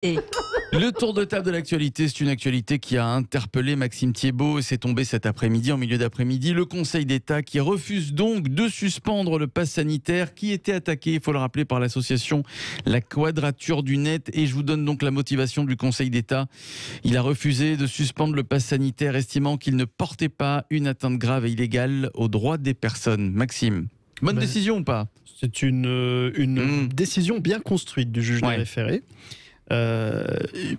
Et Le tour de table de l'actualité, c'est une actualité qui a interpellé Maxime Thiébaut et c'est tombé cet après-midi, en milieu d'après-midi. Le Conseil d'État qui refuse donc de suspendre le pass sanitaire qui était attaqué, il faut le rappeler, par l'association La Quadrature du Net. Et je vous donne donc la motivation du Conseil d'État. Il a refusé de suspendre le pass sanitaire, estimant qu'il ne portait pas une atteinte grave et illégale aux droits des personnes. Maxime, bonne décision ou pas? C'est une décision bien construite du juge des référés.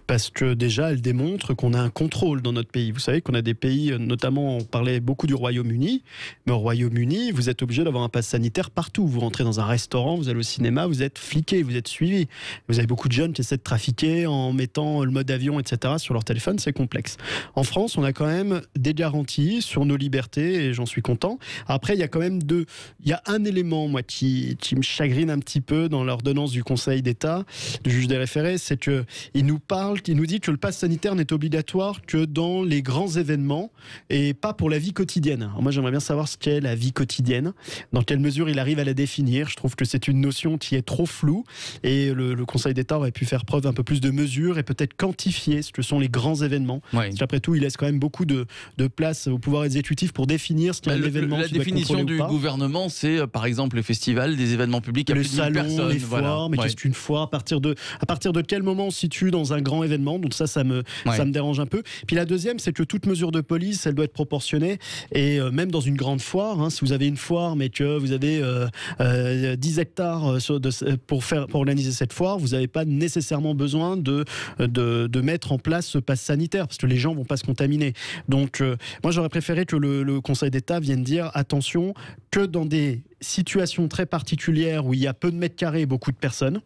Parce que déjà elle démontre qu'on a un contrôle dans notre pays. Vous savez qu'on a des pays, notamment on parlait beaucoup du Royaume-Uni, mais au Royaume-Uni vous êtes obligé d'avoir un pass sanitaire partout. Vous rentrez dans un restaurant, vous allez au cinéma, vous êtes fliqué, vous êtes suivi. Vous avez beaucoup de jeunes qui essaient de trafiquer en mettant le mode avion, etc. sur leur téléphone, c'est complexe. En France on a quand même des garanties sur nos libertés et j'en suis content. Après il y a quand même il y a un élément moi qui me chagrine un petit peu dans l'ordonnance du Conseil d'État, du juge des référés, c'est qu'il nous dit que le pass sanitaire n'est obligatoire que dans les grands événements et pas pour la vie quotidienne. Alors moi, j'aimerais bien savoir ce qu'est la vie quotidienne, dans quelle mesure il arrive à la définir. Je trouve que c'est une notion qui est trop floue et le Conseil d'État aurait pu faire preuve un peu plus de mesure et peut-être quantifier ce que sont les grands événements. Parce qu'après tout, il laisse quand même beaucoup de place au pouvoir exécutif pour définir ce qu'est un événement. La définition du gouvernement, c'est par exemple les festivals, des événements publics à plus de 1000 personnes. Les foires, mais qu'est-ce qu'une foire, à partir de quel moment on se situe dans un grand événement? Donc ça me dérange un peu. Puis la deuxième, c'est que toute mesure de police, elle doit être proportionnée. Et même dans une grande foire, si vous avez une foire, mais que vous avez 10 hectares pour organiser cette foire, vous n'avez pas nécessairement besoin de mettre en place ce pass sanitaire, parce que les gens vont pas se contaminer. Donc moi, j'aurais préféré que le Conseil d'État vienne dire attention, que dans des situation très particulière où il y a peu de mètres carrés et beaucoup de personnes.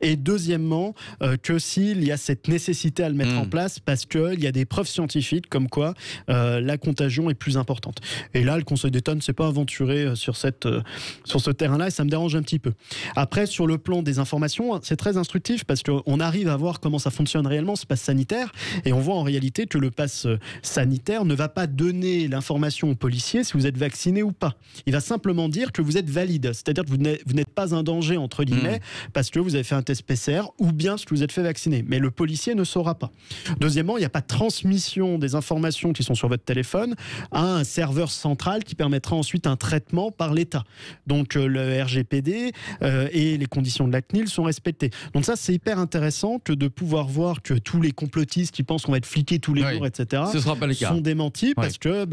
Et deuxièmement, que s'il y a cette nécessité à le mettre en place parce qu'il y a des preuves scientifiques comme quoi la contagion est plus importante. Et là, le Conseil d'État ne s'est pas aventuré sur ce terrain-là et ça me dérange un petit peu. Après, sur le plan des informations, c'est très instructif parce qu'on arrive à voir comment ça fonctionne réellement, ce pass sanitaire, et on voit en réalité que le pass sanitaire ne va pas donner l'information aux policiers si vous êtes vacciné ou pas. Il va simplement dire que vous êtes valide, c'est-à-dire que vous n'êtes pas un danger entre guillemets parce que vous avez fait un test PCR ou bien parce que vous êtes fait vacciner, mais le policier ne saura pas. Deuxièmement, il n'y a pas de transmission des informations qui sont sur votre téléphone à un serveur central qui permettra ensuite un traitement par l'État. Donc le RGPD et les conditions de la CNIL sont respectées. Donc ça, c'est hyper intéressant que de pouvoir voir que tous les complotistes qui pensent qu'on va être fliqués tous les jours, etc., ce sera pas le cas, sont démentis parce que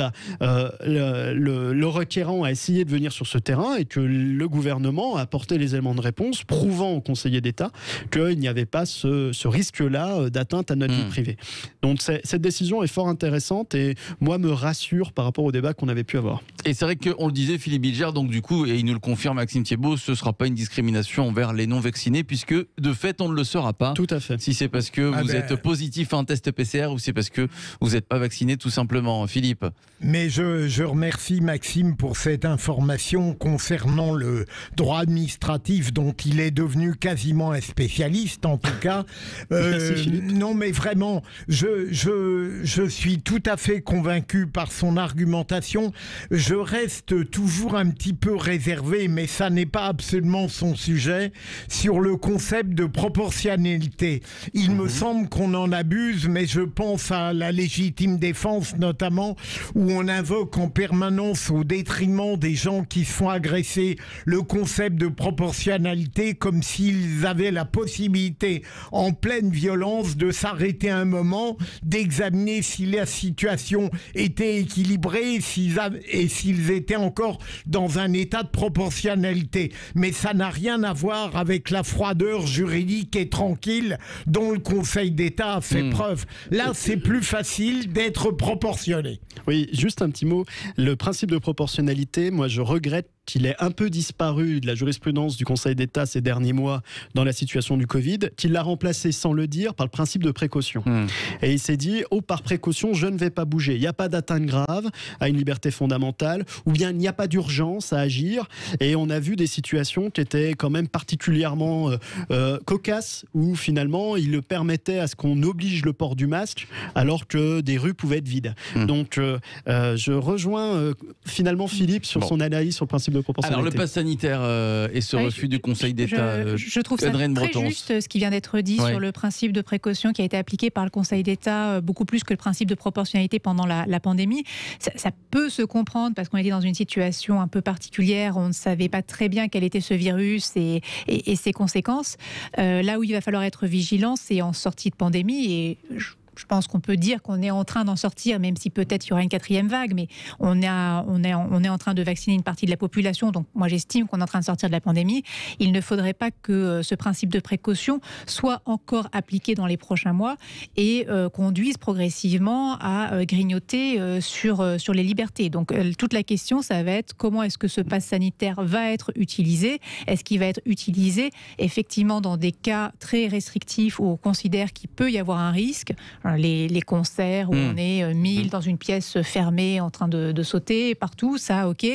le requérant a essayé de venir sur ce terrain et que le gouvernement a apporté les éléments de réponse prouvant au conseiller d'État qu'il n'y avait pas ce risque-là d'atteinte à notre vie privée. Donc cette décision est fort intéressante et moi me rassure par rapport au débat qu'on avait pu avoir. Et c'est vrai qu'on le disait, Philippe Bilger, donc du coup, et il nous le confirme Maxime Thiébaut, ce ne sera pas une discrimination envers les non-vaccinés puisque de fait on ne le sera pas. Tout à fait. Si c'est parce que vous êtes positif à un test PCR ou c'est parce que vous n'êtes pas vacciné tout simplement. Philippe. Mais je remercie Maxime pour cette information concernant le droit administratif dont il est devenu quasiment un spécialiste en tout cas. Non mais vraiment, je suis tout à fait convaincu par son argumentation. Je reste toujours un petit peu réservé, mais ça n'est pas absolument son sujet, sur le concept de proportionnalité. Il me semble qu'on en abuse, mais je pense à la légitime défense notamment, où on invoque en permanence au détriment des gens qui se font agresser le concept de proportionnalité comme s'ils avaient la possibilité en pleine violence de s'arrêter un moment, d'examiner si la situation était équilibrée et s'ils étaient encore dans un état de proportionnalité. Mais ça n'a rien à voir avec la froideur juridique et tranquille dont le Conseil d'État a fait preuve. Là, c'est plus facile d'être proportionné. Oui, juste un petit mot. Le principe de proportionnalité, moi je regrette qu'il ait un peu disparu de la jurisprudence du Conseil d'État ces derniers mois dans la situation du Covid, qu'il l'a remplacé sans le dire par le principe de précaution. Et il s'est dit, par précaution, je ne vais pas bouger. Il n'y a pas d'atteinte grave à une liberté fondamentale, ou bien il n'y a pas d'urgence à agir. Et on a vu des situations qui étaient quand même particulièrement cocasses, où finalement il le permettait à ce qu'on oblige le port du masque, alors que des rues pouvaient être vides. Donc je rejoins finalement Philippe sur son analyse sur le principe principe de proportionnalité. Alors le pass sanitaire et ce refus du Conseil d'État. Je trouve ça très juste ce qui vient d'être dit sur le principe de précaution qui a été appliqué par le Conseil d'État, beaucoup plus que le principe de proportionnalité pendant la pandémie. Ça peut se comprendre parce qu'on était dans une situation un peu particulière, on ne savait pas très bien quel était ce virus et ses conséquences. Là où il va falloir être vigilant, c'est en sortie de pandémie, et je pense qu'on peut dire qu'on est en train d'en sortir, même si peut-être il y aura une 4e vague, mais on est en train de vacciner une partie de la population. Donc moi j'estime qu'on est en train de sortir de la pandémie. Il ne faudrait pas que ce principe de précaution soit encore appliqué dans les prochains mois et conduise progressivement à grignoter sur les libertés. Donc toute la question, ça va être comment est-ce que ce pass sanitaire va être utilisé ? Est-ce qu'il va être utilisé effectivement dans des cas très restrictifs où on considère qu'il peut y avoir un risque ? Les concerts où on est 1000 dans une pièce fermée en train de sauter partout, ça ok.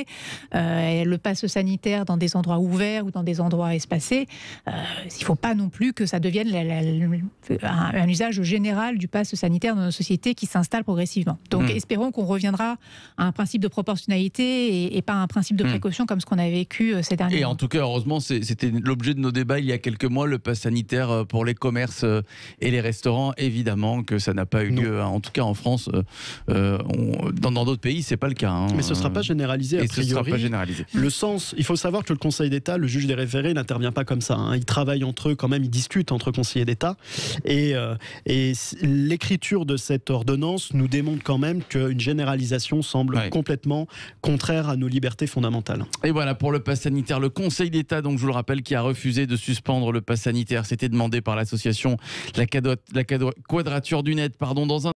Le pass sanitaire dans des endroits ouverts ou dans des endroits espacés, il ne faut pas non plus que ça devienne un usage général du pass sanitaire dans nos sociétés qui s'installe progressivement. Donc espérons qu'on reviendra à un principe de proportionnalité et pas à un principe de précaution comme ce qu'on a vécu ces derniers mois. Et en tout cas, heureusement, c'était l'objet de nos débats il y a quelques mois, le pass sanitaire pour les commerces et les restaurants. Évidemment que ça n'a pas eu lieu, en tout cas en France. Dans d'autres pays, c'est pas le cas. Mais ce ne sera pas généralisé, a priori. Ce sera pas généralisé. Le sens, il faut savoir que le Conseil d'État, le juge des référés, n'intervient pas comme ça. Ils travaillent entre eux quand même, ils discutent entre conseillers d'État. Et l'écriture de cette ordonnance nous démontre quand même qu'une généralisation semble complètement contraire à nos libertés fondamentales. Et voilà pour le pass sanitaire. Le Conseil d'État, donc je vous le rappelle, qui a refusé de suspendre le pass sanitaire. C'était demandé par l'association La Quadrature du Net, dans un